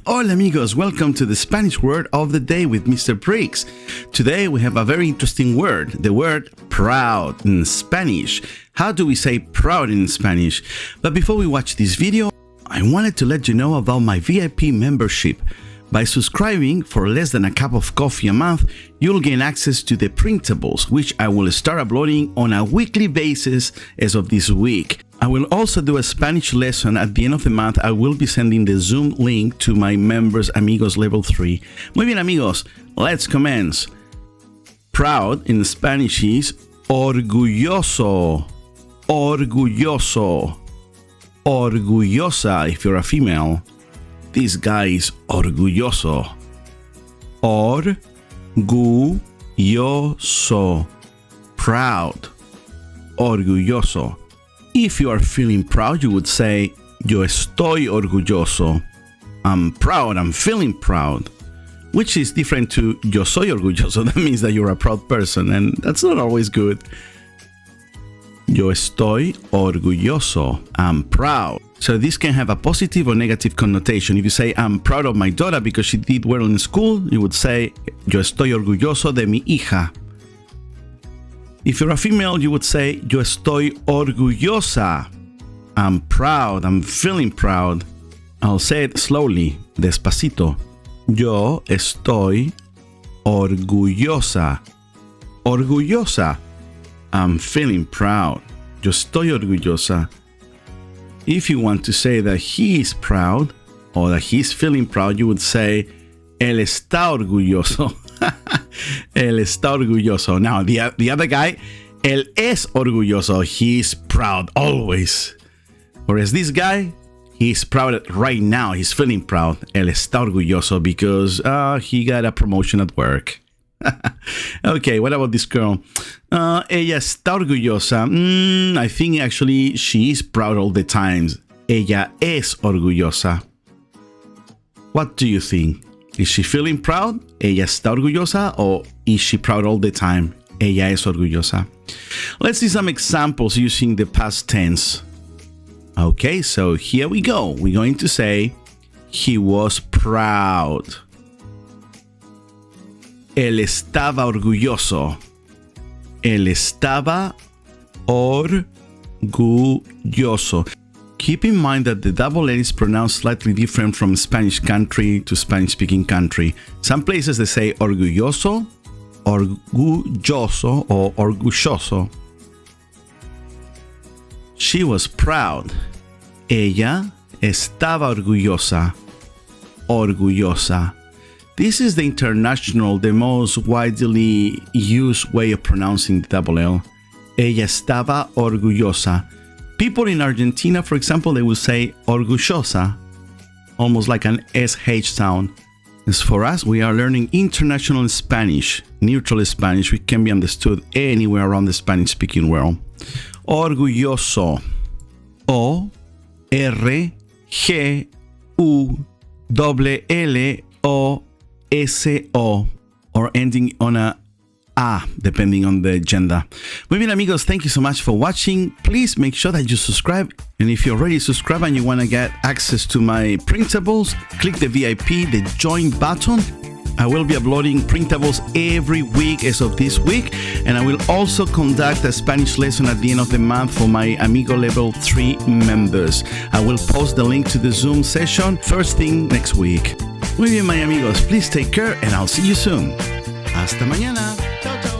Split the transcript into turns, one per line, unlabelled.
Hola amigos, welcome to the Spanish word of the day with Mr. Briggs. Today we have a very interesting word, the word proud in Spanish. How do we say proud in Spanish? But before we watch this video, I wanted to let you know about my VIP membership. By subscribing for less than a cup of coffee a month, you'll gain access to the printables, which I will start uploading on a weekly basis as of this week. I will also do a Spanish lesson at the end of the month. I will be sending the Zoom link to my members Amigos Level 3. Muy bien amigos, let's commence. Proud in Spanish is orgulloso, orgulloso, orgullosa if you're a female. This guy is orgulloso. Orgulloso. Proud. Orgulloso. If you are feeling proud, you would say, yo estoy orgulloso. I'm proud, I'm feeling proud. Which is different to yo soy orgulloso. That means that you're a proud person, and that's not always good. Yo estoy orgulloso. I'm proud. So this can have a positive or negative connotation. If you say, I'm proud of my daughter because she did well in school, you would say, yo estoy orgulloso de mi hija. If you're a female, you would say, yo estoy orgullosa. I'm proud, I'm feeling proud. I'll say it slowly, despacito. Yo estoy orgullosa. Orgullosa. I'm feeling proud. Yo estoy orgullosa. If you want to say that he is proud or that he's feeling proud, you would say, él está orgulloso. Él está orgulloso. Now, the other guy, él es orgulloso. He's proud always. Whereas this guy, he's proud right now. He's feeling proud. Él está orgulloso because he got a promotion at work. Okay, what about this girl? Ella está orgullosa. I think actually she is proud all the time. Ella es orgullosa. What do you think? Is she feeling proud? Ella está orgullosa, or is she proud all the time? Ella es orgullosa. Let's see some examples using the past tense. Okay, so here we go. We're going to say, he was proud. Él estaba orgulloso. Él estaba orgulloso. Keep in mind that the double L is pronounced slightly different from Spanish country to Spanish-speaking country. Some places they say orgulloso, orgulloso, or orgulloso. She was proud. Ella estaba orgullosa. Orgullosa. This is the international, the most widely used way of pronouncing the double L. Ella estaba orgullosa. People in Argentina, for example, they will say orgullosa, almost like an SH sound. As for us, we are learning international Spanish, neutral Spanish, which can be understood anywhere around the Spanish-speaking world. Orgulloso. O-R-G-U-L-L-O-S-O, or ending on a depending on the gender. Muy bien amigos, thank you so much for watching. Please make sure that you subscribe, and if you're already subscribed and you want to get access to my printables, click the VIP, the join button. I will be uploading printables every week as of this week, and I will also conduct a Spanish lesson at the end of the month for my Amigo Level 3 members. I will post the link to the Zoom session first thing next week. Muy bien, my amigos, please take care and I'll see you soon. Hasta mañana. Chao, chao.